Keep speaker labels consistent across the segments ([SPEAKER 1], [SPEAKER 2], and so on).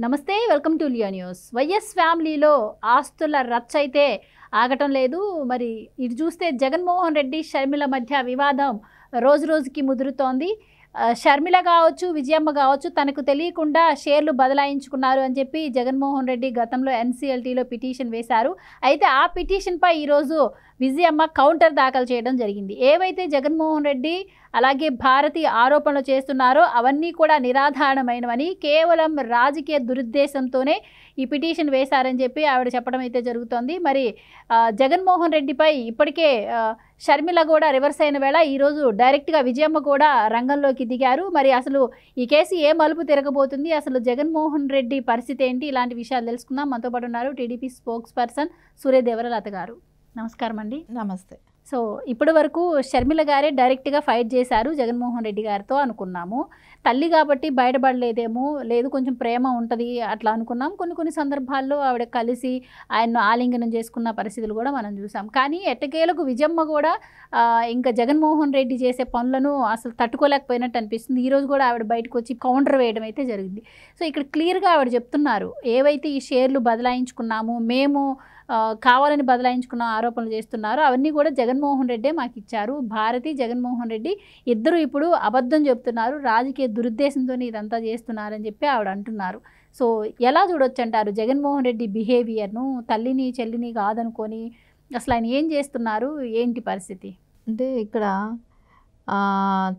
[SPEAKER 1] నమస్తే, welcome to Leo news. YS ఫ్యామిలీలో ఆస్తుల రచ్చ అయితే ఆగటం లేదు. మరి ఇటు చూస్తే జగన్మోహన్ రెడ్డి షర్మిల మధ్య వివాదం రోజు రోజుకి ముదురుతోంది. షర్మిల కావచ్చు, విజయమ్మ కావచ్చు, తనకు తెలియకుండా షేర్లు బదలాయించుకున్నారు అని చెప్పి జగన్మోహన్ రెడ్డి గతంలో ఎన్సీఎల్టీలో పిటిషన్ వేశారు. అయితే ఆ పిటిషన్పై ఈరోజు విజయమ్మ కౌంటర్ దాఖలు చేయడం జరిగింది. ఏవైతే జగన్మోహన్ రెడ్డి అలాగే భారతి ఆరోపణలు చేస్తున్నారో అవన్నీ కూడా నిరాధారణమైనవని, కేవలం రాజకీయ దురుద్దేశంతోనే ఈ పిటిషన్ వేశారని చెప్పి ఆవిడ చెప్పడం అయితే జరుగుతోంది. మరి జగన్మోహన్ రెడ్డిపై ఇప్పటికే షర్మిల కూడా రివర్స్ అయిన వేళ ఈరోజు డైరెక్ట్గా విజయమ్మ కూడా రంగంలోకి దిగారు. మరి అసలు ఈ కేసు ఏ మలుపు తిరగబోతుంది, అసలు జగన్మోహన్ రెడ్డి పరిస్థితి ఏంటి, ఇలాంటి విషయాలు తెలుసుకుందాం. మనతో పాటు ఉన్నారు టీడీపీ స్పోక్స్ పర్సన్ సూర్యదేవరలత గారు. నమస్కారం అండి.
[SPEAKER 2] నమస్తే.
[SPEAKER 1] సో ఇప్పటి వరకు షర్మిల గారే డైరెక్ట్గా ఫైట్ చేశారు జగన్మోహన్ రెడ్డి గారితో అనుకున్నాము. తల్లి కాబట్టి బయటపడలేదేమో, లేదు కొంచెం ప్రేమ ఉంటుంది అట్లా అనుకున్నాం. కొన్ని సందర్భాల్లో ఆవిడ కలిసి ఆయన్ను ఆలింగనం చేసుకున్న పరిస్థితులు కూడా మనం చూసాం. కానీ ఎట్టకేలకు విజయమ్మ కూడా ఇంకా జగన్మోహన్ రెడ్డి చేసే పనులను అసలు తట్టుకోలేకపోయినట్టు అనిపిస్తుంది. ఈరోజు కూడా ఆవిడ బయటకు వచ్చి కౌంటర్ వేయడం అయితే జరిగింది. సో ఇక్కడ క్లియర్గా ఆవిడ చెప్తున్నారు, ఏవైతే ఈ షేర్లు బదలాయించుకున్నాము, మేము కావాలని బదలాయించుకున్న ఆరోపణలు చేస్తున్నారు, అవన్నీ కూడా జగన్మోహన్ రెడ్డే మాకు ఇచ్చారు. భారతి, జగన్మోహన్ రెడ్డి ఇద్దరు ఇప్పుడు అబద్ధం చెప్తున్నారు, రాజకీయ దురుద్దేశంతో ఇదంతా చేస్తున్నారని చెప్పి ఆవిడ అంటున్నారు. సో ఎలా చూడొచ్చు అంటారు జగన్మోహన్ రెడ్డి బిహేవియర్ను? తల్లిని చెల్లిని కాదనుకొని అసలు ఆయన ఏం చేస్తున్నారు, ఏంటి పరిస్థితి?
[SPEAKER 2] అంటే ఇక్కడ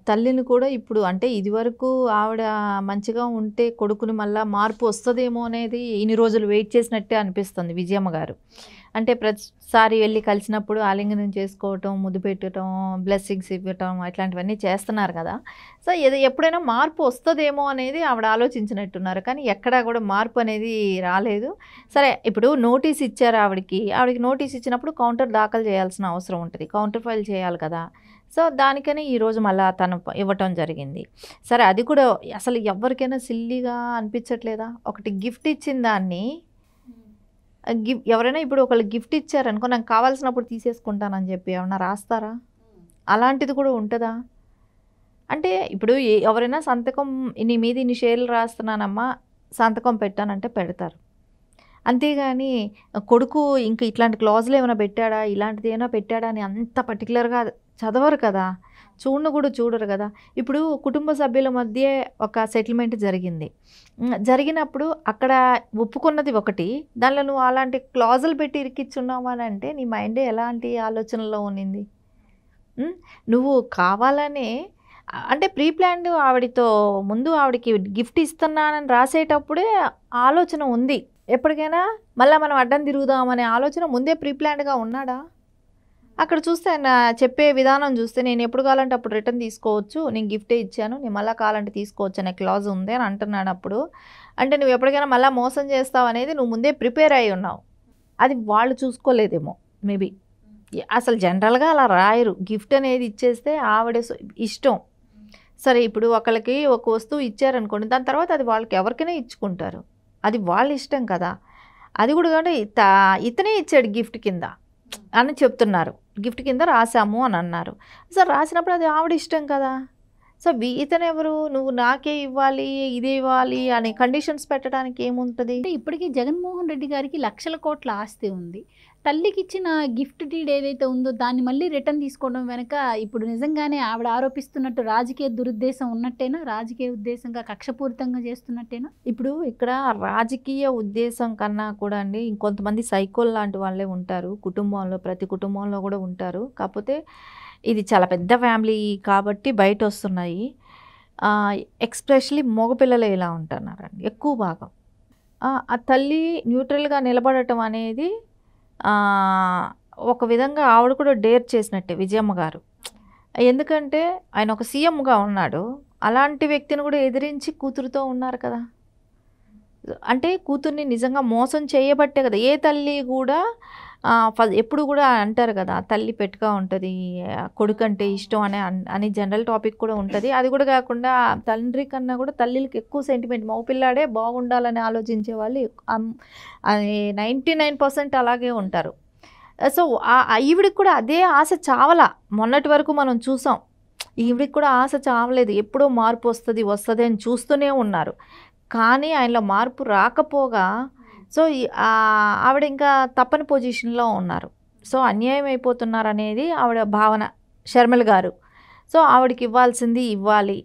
[SPEAKER 2] తల్లిని కూడా ఇప్పుడు అంటే ఇదివరకు ఆవిడ మంచిగా ఉంటే కొడుకుని మళ్ళీ మార్పు వస్తుందేమో అనేది ఇన్ని రోజులు వెయిట్ చేసినట్టే అనిపిస్తుంది విజయమ్మ గారు. అంటే ప్రతిసారి వెళ్ళి కలిసినప్పుడు ఆలింగనం చేసుకోవటం, ముద్దు పెట్టడం, బ్లెస్సింగ్స్ ఇవ్వటం ఇట్లాంటివన్నీ చేస్తున్నారు కదా. సో ఎప్పుడైనా మార్పు వస్తుందేమో అనేది ఆవిడ ఆలోచించినట్టున్నారు. కానీ ఎక్కడా కూడా మార్పు అనేది రాలేదు. సరే, ఇప్పుడు నోటీస్ ఇచ్చారు ఆవిడకి నోటీస్ ఇచ్చినప్పుడు కౌంటర్ దాఖలు చేయాల్సిన అవసరం ఉంటుంది, కౌంటర్ ఫైల్ చేయాలి కదా. సో దానికని ఈరోజు మళ్ళీ తను ఇవ్వటం జరిగింది. సరే, అది కూడా అసలు ఎవరికైనా సిల్లీగా అనిపించట్లేదా? ఒకటి గిఫ్ట్ ఇచ్చిన దాన్ని ఎవరైనా ఇప్పుడు ఒకళ్ళు గిఫ్ట్ ఇచ్చారనుకో, నాకు కావాల్సినప్పుడు తీసేసుకుంటానని చెప్పి ఏమన్నా రాస్తారా? అలాంటిది కూడా ఉంటుందా? అంటే ఇప్పుడు ఎవరైనా సంతకం, నీ మీద ఇన్ని షేర్లు రాస్తున్నానమ్మా సంతకం పెట్టానంటే పెడతారు. అంతేగాని కొడుకు ఇంకా ఇట్లాంటి క్లాజులు ఏమైనా పెట్టాడా, ఇలాంటిది ఏమైనా పెట్టాడా అని అంత పర్టికులర్గా చదవరు కదా, కూడా చూడరు కదా. ఇప్పుడు కుటుంబ సభ్యుల మధ్య ఒక సెటిల్మెంట్ జరిగినప్పుడు అక్కడ ఒప్పుకున్నది ఒకటి, దానిలో నువ్వు అలాంటి క్లాజులు పెట్టి ఇరికిచ్చున్నావు అని అంటే నీ మైండే ఎలాంటి ఆలోచనలో ఉన్నింది? నువ్వు కావాలనే అంటే ప్రీ ప్లాన్డ్, ఆవిడతో ముందు ఆవిడకి గిఫ్ట్ ఇస్తున్నానని రాసేటప్పుడే ఆలోచన ఉంది. ఎప్పటికైనా మళ్ళీ మనం అడ్డం తిరుగుదామనే ఆలోచన ముందే ప్రీ ప్లాన్డ్గా ఉన్నాడా? అక్కడ చూస్తే ఆయన చెప్పే విధానం చూస్తే, నేను ఎప్పుడు కావాలంటే అప్పుడు రిటర్న్ తీసుకోవచ్చు, నేను గిఫ్టే ఇచ్చాను, నేను మళ్ళీ కావాలంటే తీసుకోవచ్చు అనే క్లాజ్ ఉంది అని అంటున్నాడు. అప్పుడు అంటే నువ్వు ఎప్పటికైనా మళ్ళీ మోసం చేస్తావు అనేది నువ్వు ముందే ప్రిపేర్ అయి ఉన్నావు. అది వాళ్ళు చూసుకోలేదేమో మేబీ. అసలు జనరల్గా అలా రాయరు. గిఫ్ట్ అనేది ఇచ్చేస్తే ఆవిడ ఇష్టం. సరే, ఇప్పుడు ఒకళ్ళకి ఒక వస్తువు ఇచ్చారనుకోండి, దాని తర్వాత అది వాళ్ళకి ఎవరికైనా ఇచ్చుకుంటారు, అది వాళ్ళ ఇష్టం కదా. అది కూడా కాబట్టి ఇతనే ఇచ్చాడు గిఫ్ట్ కింద అని చెప్తున్నారు, గిఫ్ట్ కింద రాసాము అని అన్నారు. సో రాసినప్పుడు అది ఆవిడ ఇష్టం కదా. సో ఇతను ఎవరు, నువ్వు నాకే ఇవ్వాలి, ఇదే ఇవ్వాలి అనే కండిషన్స్ పెట్టడానికి ఏముంటుంది?
[SPEAKER 1] ఇప్పటికీ జగన్మోహన్ రెడ్డి గారికి లక్షల కోట్ల ఆస్తి ఉంది. తల్లికి ఇచ్చిన గిఫ్ట్ డీడ్ ఏదైతే ఉందో దాన్ని మళ్ళీ రిటర్న్ తీసుకోవడం వెనక ఇప్పుడు నిజంగానే ఆవిడ ఆరోపిస్తున్నట్టు రాజకీయ దురుద్దేశం ఉన్నట్టేనా, రాజకీయ ఉద్దేశంగా కక్షపూరితంగా చేస్తున్నట్టేనా?
[SPEAKER 2] ఇప్పుడు ఇక్కడ రాజకీయ ఉద్దేశం కన్నా కూడా అండి, ఇంకొంతమంది సైకోల్ లాంటి వాళ్ళే ఉంటారు కుటుంబంలో, ప్రతి కుటుంబంలో కూడా ఉంటారు. కాకపోతే ఇది చాలా పెద్ద ఫ్యామిలీ కాబట్టి బయట వస్తున్నాయి. ఎక్స్పెషలీ మగపిల్లలు ఎలా ఉంటున్నారండి ఎక్కువ భాగం. ఆ తల్లి న్యూట్రల్గా నిలబడటం అనేది ఒక విధంగా ఆవిడ కూడా డేర్ చేసినట్టే విజయమ్మ గారు. ఎందుకంటే ఆయన ఒక సీఎంగా ఉన్నాడు, అలాంటి వ్యక్తిని కూడా ఎదిరించి కూతురుతో ఉన్నారు కదా. అంటే కూతుర్ని నిజంగా మోసం చేయబట్టే కదా. ఏ తల్లి కూడా ఎప్పుడు కూడా అంటారు కదా, తల్లి పెట్టుగా ఉంటుంది, కొడుకు అంటే ఇష్టం అని జనరల్ టాపిక్ కూడా ఉంటుంది. అది కూడా కాకుండా తండ్రి కన్నా కూడా తల్లికి ఎక్కువ సెంటిమెంట్, మగపిల్లాడే బాగుండాలని ఆలోచించే వాళ్ళు 99% అలాగే ఉంటారు. సో ఈవిడికి కూడా అదే ఆశ చావలా. మొన్నటి వరకు మనం చూసాం, ఈవిడికి కూడా ఆశ చావలేదు, ఎప్పుడో మార్పు వస్తుంది అని చూస్తూనే ఉన్నారు. కానీ ఆయనలో మార్పు రాకపోగా సో ఆవిడ ఇంకా తప్పని పొజిషన్లో ఉన్నారు. సో అన్యాయం అయిపోతున్నారు అనేది ఆవిడ భావన షర్మిల గారు. సో ఆవిడకి ఇవ్వాల్సింది ఇవ్వాలి,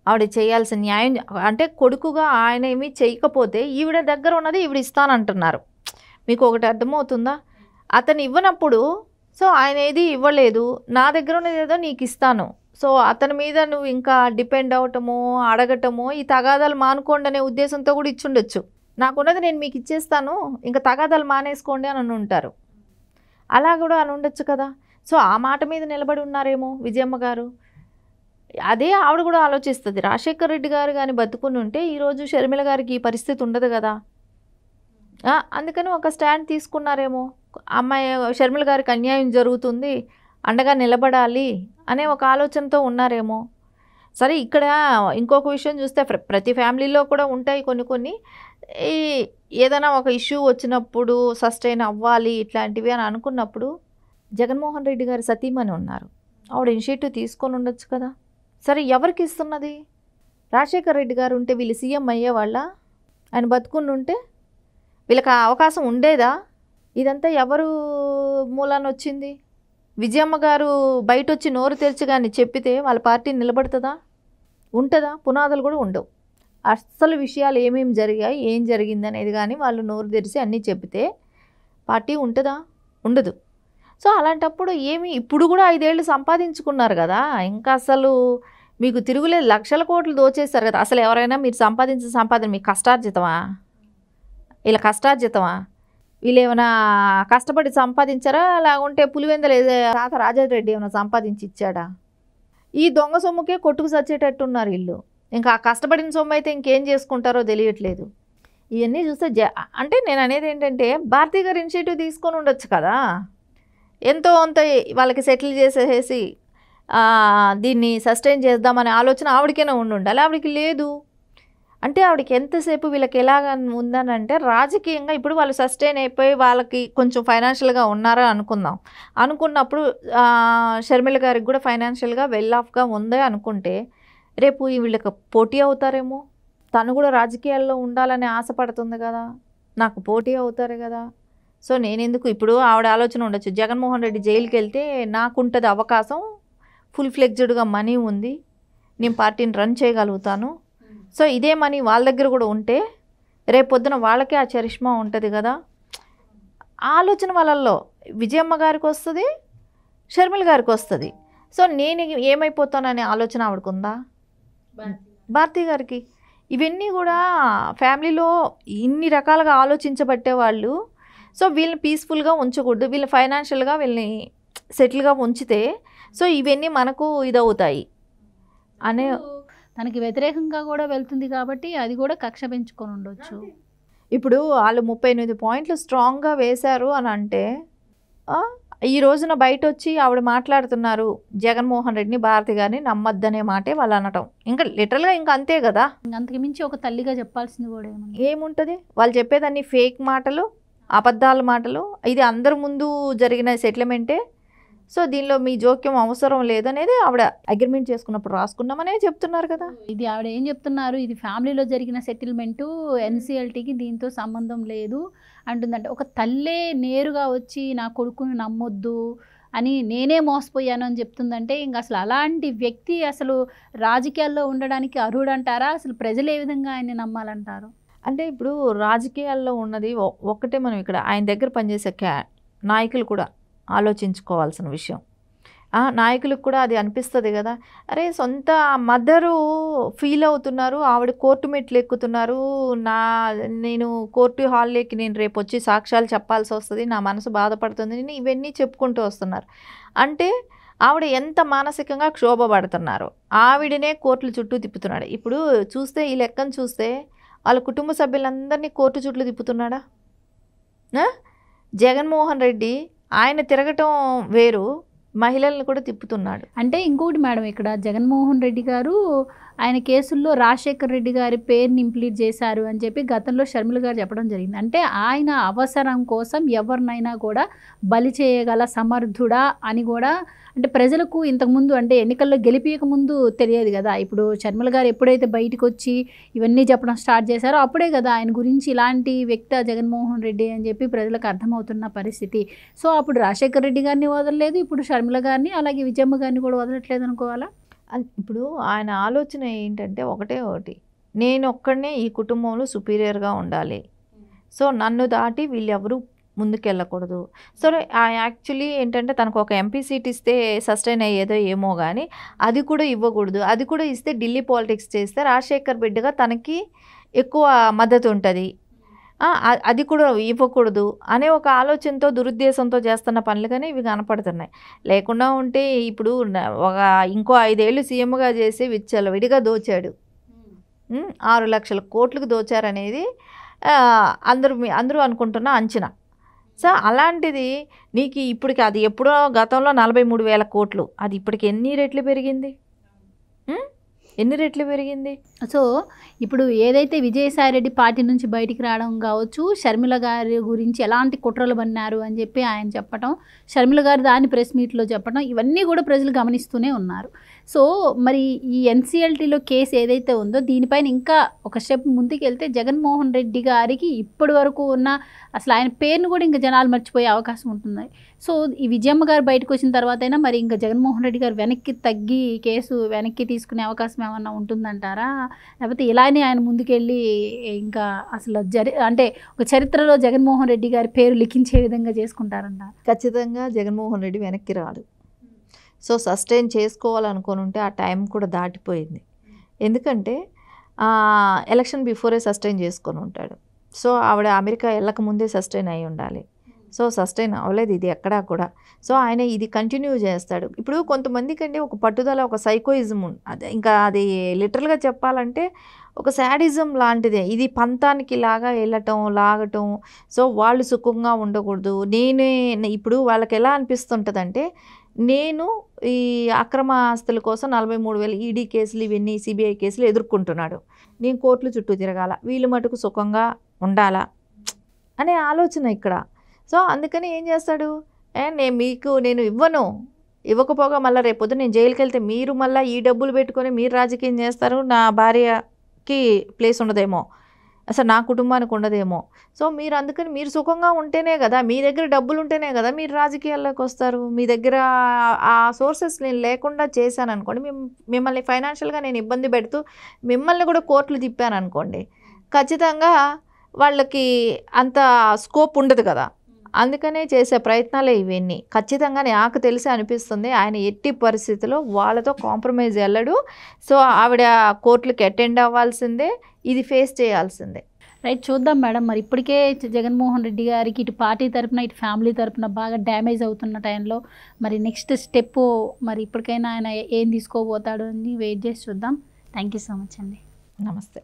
[SPEAKER 2] ఆవిడ చేయాల్సిన న్యాయం. అంటే కొడుకుగా ఆయన ఏమీ చేయకపోతే ఈవిడ దగ్గర ఉన్నది ఈవిడ ఇస్తానంటున్నారు. మీకు ఒకటి అర్థమవుతుందా? అతను ఇవ్వనప్పుడు సో ఆయన ఏది ఇవ్వలేదు, నా దగ్గర ఉన్నది ఏదో నీకు ఇస్తాను, సో అతని మీద నువ్వు ఇంకా డిపెండ్ అవటమో అడగటమో ఈ తగాదాలు మానుకోండి అనే ఉద్దేశంతో కూడా ఇచ్చుండొచ్చు. నాకున్నది నేను మీకు ఇచ్చేస్తాను, ఇంకా తగాదాలు మానేసుకోండి అని ఉంటారు. అలా కూడా అని ఉండొచ్చు కదా. సో ఆ మాట మీద నిలబడి ఉన్నారేమో విజయమ్మ గారు. అదే ఆవిడ కూడా ఆలోచిస్తుంది. రాజశేఖర్ రెడ్డి గారు కానీ బతుకుని ఉంటే ఈరోజు షర్మిల గారికి ఈ పరిస్థితి ఉండదు కదా. అందుకని ఒక స్టాండ్ తీసుకున్నారేమో. అమ్మాయి షర్మిల గారికి అన్యాయం జరుగుతుంది, అండగా నిలబడాలి అనే ఒక ఆలోచనతో ఉన్నారేమో. సరే, ఇక్కడ ఇంకొక విషయం చూస్తే ప్రతి ఫ్యామిలీలో కూడా ఉంటాయి కొన్ని ఈ ఏదైనా ఒక ఇష్యూ వచ్చినప్పుడు సస్టైన్ అవ్వాలి ఇట్లాంటివి అని అనుకున్నప్పుడు జగన్మోహన్ రెడ్డి గారి సతీమణి ఉన్నారు, ఆవిడ ఇనిషియేటివ్ తీసుకొని ఉండొచ్చు కదా. సరే, ఎవరికి ఇస్తున్నది? రాజశేఖర్ రెడ్డి గారు ఉంటే వీళ్ళు సీఎం అయ్యేవాళ్ళ? ఆయన బతుకుని ఉంటే వీళ్ళకి ఆ అవకాశం ఉండేదా? ఇదంతా ఎవరు మూలాన వచ్చింది? విజయమ్మ గారు బయట వచ్చి నోరు తెరిచి కానీ చెప్పితే వాళ్ళ పార్టీ నిలబడుతుందా? ఉంటుందా? పునాదులు కూడా ఉండవు. అసలు విషయాలు ఏమేమి జరిగాయి, ఏం జరిగింది అనేది కానీ వాళ్ళు నోరు తెరిచి అన్నీ చెప్తే పార్టీ ఉంటుందా? ఉండదు. సో అలాంటప్పుడు ఏమి ఇప్పుడు కూడా 5 ఏళ్ళు సంపాదించుకున్నారు కదా, ఇంకా అసలు మీకు తిరుగులేదు. లక్షల కోట్లు దోచేస్తారు కదా. అసలు ఎవరైనా మీరు సంపాదించిన సంపాదన మీకు కష్టార్జితమా? ఇలా కష్టార్జితమా? వీళ్ళు ఏమైనా కష్టపడి సంపాదించారా? లేకుంటే పులివెందల తాత రాజారెడ్డి ఏమైనా సంపాదించి ఇచ్చాడా? ఈ దొంగ సొమ్ముకే కొట్టుకు చచ్చేటట్టున్నారు వీళ్ళు. ఇంకా ఆ కష్టపడిన సొమ్ము అయితే ఇంకేం చేసుకుంటారో తెలియట్లేదు. ఇవన్నీ చూస్తే అంటే నేను అనేది ఏంటంటే భారతీ గారు ఇనిషియేటివ్ తీసుకొని ఉండొచ్చు కదా. ఎంతో అంత వాళ్ళకి సెటిల్ చేసేసి దీన్ని సస్టైన్ చేద్దామనే ఆలోచన ఆవిడకైనా ఉండాలి. ఆవిడకి లేదు. అంటే ఆవిడకి ఎంతసేపు వీళ్ళకి ఎలాగ ఉందనంటే రాజకీయంగా ఇప్పుడు వాళ్ళు సస్టైన్ అయిపోయి వాళ్ళకి కొంచెం ఫైనాన్షియల్గా ఉన్నారా అనుకున్నప్పుడు షర్మిల గారికి కూడా ఫైనాన్షియల్గా వెల్ ఆఫ్గా ఉందే అనుకుంటే రేపు వీళ్ళకి పోటీ అవుతారేమో. తను కూడా రాజకీయాల్లో ఉండాలని ఆశపడుతుంది కదా, నాకు పోటీ అవుతారు కదా. సో నేనెందుకు, ఇప్పుడు ఆవిడ ఆలోచన ఉండొచ్చు, జగన్మోహన్ రెడ్డి జైలుకి వెళ్తే నాకుంటుంది అవకాశం, ఫుల్ ఫ్లెక్జ్డ్గా మనీ ఉంది, నేను పార్టీని రన్ చేయగలుగుతాను. సో ఇదే మనీ వాళ్ళ దగ్గర కూడా ఉంటే రేపొద్దున వాళ్ళకే ఆ చరిష్మా ఉంటుంది కదా. ఆలోచన వాళ్ళల్లో విజయమ్మ గారికి వస్తుంది, షర్మిల గారికి వస్తుంది. సో నేను ఏమైపోతాననే ఆలోచన ఆవిడకుందా? భారతీ గారికి. ఇవన్నీ కూడా ఫ్యామిలీలో ఇన్ని రకాలుగా ఆలోచించబట్టే వాళ్ళు. సో వీళ్ళని పీస్ఫుల్గా ఉంచకూడదు, వీళ్ళు ఫైనాన్షియల్గా వీళ్ళని సెటిల్గా ఉంచితే సో ఇవన్నీ మనకు ఇదవుతాయి అనే
[SPEAKER 1] తనకి వ్యతిరేకంగా కూడా వెళ్తుంది కాబట్టి అది కూడా కక్ష పెంచుకొని ఉండొచ్చు.
[SPEAKER 2] ఇప్పుడు వాళ్ళు 38 పాయింట్లు స్ట్రాంగ్గా వేశారు అని అంటే ఈ రోజున బయట వచ్చి ఆవిడ మాట్లాడుతున్నారు జగన్మోహన్ రెడ్డిని భారతి గారిని నమ్మద్దనే మాటే వాళ్ళు అనటం. ఇంకా లిటరల్గా ఇంకా అంతే కదా.
[SPEAKER 1] అంతకు మించి ఒక తల్లిగా చెప్పాల్సింది కూడా
[SPEAKER 2] ఏముంటుంది? వాళ్ళు చెప్పేదాన్ని ఫేక్ మాటలు, అబద్ధాల మాటలు. ఇది అందరి ముందు జరిగిన సెటిల్మెంటే. సో దీనిలో మీ జోక్యం అవసరం లేదనేది ఆవిడ అగ్రిమెంట్ చేసుకున్నప్పుడు రాసుకున్నామనే చెప్తున్నారు కదా.
[SPEAKER 1] ఇది ఆవిడ ఏం చెప్తున్నారు, ఇది ఫ్యామిలీలో జరిగిన సెటిల్మెంటు, ఎన్సీఎల్టీకి దీంతో సంబంధం లేదు అంటుందంటే. ఒక తల్లే నేరుగా వచ్చి నా కొడుకుని నమ్మొద్దు అని నేనే మోసపోయాను అని చెప్తుందంటే ఇంక అసలు అలాంటి వ్యక్తి అసలు రాజకీయాల్లో ఉండడానికి అర్హుడంటారా? అసలు ప్రజలు ఏ విధంగా ఆయన్ని నమ్మాలంటారు?
[SPEAKER 2] అంటే ఇప్పుడు రాజకీయాల్లో ఉన్నది ఒక్కటే, మనం ఇక్కడ ఆయన దగ్గర పనిచేసే నాయకులు కూడా ఆలోచించుకోవాల్సిన విషయం. నాయకులకు కూడా అది అనిపిస్తుంది కదా, అరే సొంత మదరు ఫీల్ అవుతున్నారు, ఆవిడ కోర్టు మెట్లు ఎక్కుతున్నారు, నేను కోర్టు హాల్లోకి నేను రేపు వచ్చి సాక్ష్యాలు చెప్పాల్సి వస్తుంది, నా మనసు బాధపడుతుంది, ఇవన్నీ చెప్పుకుంటూ వస్తున్నారు. అంటే ఆవిడ ఎంత మానసికంగా క్షోభపడుతున్నారు. ఆవిడనే కోర్టుల చుట్టూ తిప్పుతున్నాడు. ఇప్పుడు చూస్తే ఈ లెక్కను చూస్తే వాళ్ళ కుటుంబ సభ్యులందరినీ కోర్టు చుట్టూ తిప్పుతున్నాడా? జగన్మోహన్ రెడ్డి ఆయన తిరగటం వేరు, మహిళలను కూడా తిప్పుతున్నాడు.
[SPEAKER 1] అంటే ఇంకోటి మేడం, ఇక్కడ జగన్మోహన్ రెడ్డి గారు ఆయన కేసుల్లో రాజశేఖర్ రెడ్డి గారి పేరుని ఇంప్లీట్ చేశారు అని చెప్పి గతంలో షర్మిల గారు చెప్పడం జరిగింది. అంటే ఆయన అవసరం కోసం ఎవరినైనా కూడా బలి చేయగల సమర్థుడా అని కూడా, అంటే ప్రజలకు ఇంతకుముందు అంటే ఎన్నికల్లో గెలిపియక ముందు తెలియదు కదా. ఇప్పుడు షర్మిల గారు ఎప్పుడైతే బయటకు వచ్చి ఇవన్నీ చెప్పడం స్టార్ట్ చేశారో అప్పుడే కదా ఆయన గురించి ఇలాంటి వ్యక్తి జగన్మోహన్ రెడ్డి అని చెప్పి ప్రజలకు అర్థమవుతున్న పరిస్థితి. సో అప్పుడు రాజశేఖర్ రెడ్డి గారిని వదలలేదు, ఇప్పుడు షర్మిల గారిని అలాగే విజయమ్మ గారిని కూడా వదలట్లేదు అనుకోవాలా?
[SPEAKER 2] ఇప్పుడు ఆయన ఆలోచన ఏంటంటే ఒకటి, నేను ఒక్కడనే ఈ కుటుంబంలో సుపీరియర్గా ఉండాలి, సో నన్ను దాటి వీళ్ళెవరూ ముందుకెళ్ళకూడదు. సరే యాక్చువల్లీ ఏంటంటే తనకు ఒక ఎంపీ సీట్ ఇస్తే సస్టైన్ అయ్యేదో ఏమో కానీ అది కూడా ఇవ్వకూడదు. అది కూడా ఇస్తే ఢిల్లీ పాలిటిక్స్ చేస్తే రాజశేఖర్ బిడ్డగా తనకి ఎక్కువ మద్దతు ఉంటుంది, అది కూడా ఇవ్వకూడదు అనే ఒక ఆలోచనతో దురుద్దేశంతో చేస్తున్న పనులుగానే ఇవి కనపడుతున్నాయి. లేకుండా ఉంటే ఇప్పుడు ఇంకో 5 ఏళ్ళు సీఎంగా చేసి విచ్చలవిడిగా దోచాడు, 6 లక్షల కోట్లకు దోచారనేది అందరూ అనుకుంటున్న అంచనా. సో అలాంటిది నీకు ఇప్పటికి అది ఎప్పుడో గతంలో 43,000 కోట్లు, అది ఇప్పటికి ఎన్ని రెట్లు పెరిగింది? సో ఇప్పుడు ఏదైతే విజయసాయిరెడ్డి పార్టీ నుంచి బయటికి రావడం కావచ్చు, షర్మిల గారి గురించి ఎలాంటి కుట్రలు పన్నారు అని చెప్పి ఆయన చెప్పడం, షర్మిల గారు దాన్ని ప్రెస్ మీట్లో చెప్పడం, ఇవన్నీ కూడా ప్రజలు గమనిస్తూనే ఉన్నారు. సో మరి ఈ ఎన్సీఎల్టీలో కేసు ఏదైతే ఉందో దీనిపైన ఇంకా ఒక స్టెప్ ముందుకు వెళ్తే జగన్మోహన్ రెడ్డి గారికి ఇప్పటి వరకు ఉన్న అసలు ఆయన పేరును కూడా ఇంకా జనాలు మర్చిపోయే అవకాశం ఉంటుంది. సో ఈ విజయమ్మ గారు బయటకు వచ్చిన తర్వాత అయినా మరి ఇంకా జగన్మోహన్ రెడ్డి గారు వెనక్కి తగ్గి కేసు వెనక్కి తీసుకునే అవకాశం ఏమన్నా ఉంటుందంటారా? లేకపోతే ఇలానే ఆయన ముందుకెళ్ళి ఇంకా అసలు అంటే ఒక చరిత్రలో జగన్మోహన్ రెడ్డి గారి పేరు లిఖించే విధంగా చేసుకుంటారంటారా? ఖచ్చితంగా జగన్మోహన్ రెడ్డి వెనక్కి రాడు. సో సస్టైన్ చేసుకోవాలనుకొని ఉంటే ఆ టైం కూడా దాటిపోయింది. ఎందుకంటే ఎలక్షన్ బిఫోరే సస్టైన్ చేసుకొని ఉంటాడు. సో ఆవిడ అమెరికా వెళ్ళక ముందే సస్టైన్ అయి ఉండాలి. సో సస్టైన్ అవ్వలేదు ఇది ఎక్కడా కూడా. సో ఆయన ఇది కంటిన్యూ చేస్తాడు. ఇప్పుడు కొంతమందికి అండి ఒక పట్టుదల, ఒక సైకోయిజం, అదే ఇంకా అది లిటరల్గా చెప్పాలంటే ఒక శాడిజం లాంటిదే. ఇది పంతానికి లాగా వెళ్ళటం, లాగటం. సో వాళ్ళు సుఖంగా ఉండకూడదు. ఇప్పుడు వాళ్ళకి ఎలా అనిపిస్తుంటుందంటే, నేను ఈ అక్రమ ఆస్తుల కోసం 43,000 ఈడీ కేసులు, ఇవన్నీ సిబిఐ కేసులు ఎదుర్కొంటున్నాడు, నేను కోర్టుల చుట్టూ తిరగాల, వీళ్ళు మటుకు సుఖంగా ఉండాలా అనే ఆలోచన ఇక్కడ. సో అందుకని ఏం చేస్తాడు, నేను ఇవ్వకపోగా మళ్ళీ రేపొద్దు నేను జైలుకి వెళ్తే మీరు మళ్ళీ ఈ డబ్బులు పెట్టుకొని మీరు రాజకీయం చేస్తారు, నా భార్యకి ప్లేస్ ఉండదేమో, అసలు నా కుటుంబానికి ఉండదేమో. సో అందుకని మీరు సుఖంగా ఉంటేనే కదా, మీ దగ్గర డబ్బులు ఉంటేనే కదా మీరు రాజకీయాల్లోకి వస్తారు. మీ దగ్గర ఆ సోర్సెస్ నేను లేకుండా చేశాను అనుకోండి, మిమ్మల్ని ఫైనాన్షియల్గా నేను ఇబ్బంది పెడుతూ మిమ్మల్ని కూడా కోర్టులు తిప్పాను అనుకోండి, ఖచ్చితంగా వాళ్ళకి అంత స్కోప్ ఉండదు కదా. అందుకనే చేసే ప్రయత్నాలే ఇవన్నీ. ఖచ్చితంగా నాకు తెలిసి అనిపిస్తుంది ఆయన ఎట్టి పరిస్థితిలో వాళ్ళతో కాంప్రమైజ్ వెళ్ళడు. సో ఆవిడ కోర్టులకి అటెండ్ అవ్వాల్సిందే, ఇది ఫేస్ చేయాల్సిందే.
[SPEAKER 1] రైట్, చూద్దాం మేడం. మరి ఇప్పటికే జగన్మోహన్ రెడ్డి గారికి ఇటు పార్టీ తరపున ఇటు ఫ్యామిలీ తరపున బాగా డ్యామేజ్ అవుతున్న టైంలో మరి నెక్స్ట్ స్టెప్ మరి ఇప్పటికైనా ఆయన ఏం తీసుకోబోతాడు అని వెయిట్ చేసి చూద్దాం. థ్యాంక్ యూ సో మచ్ అండి.
[SPEAKER 2] నమస్తే.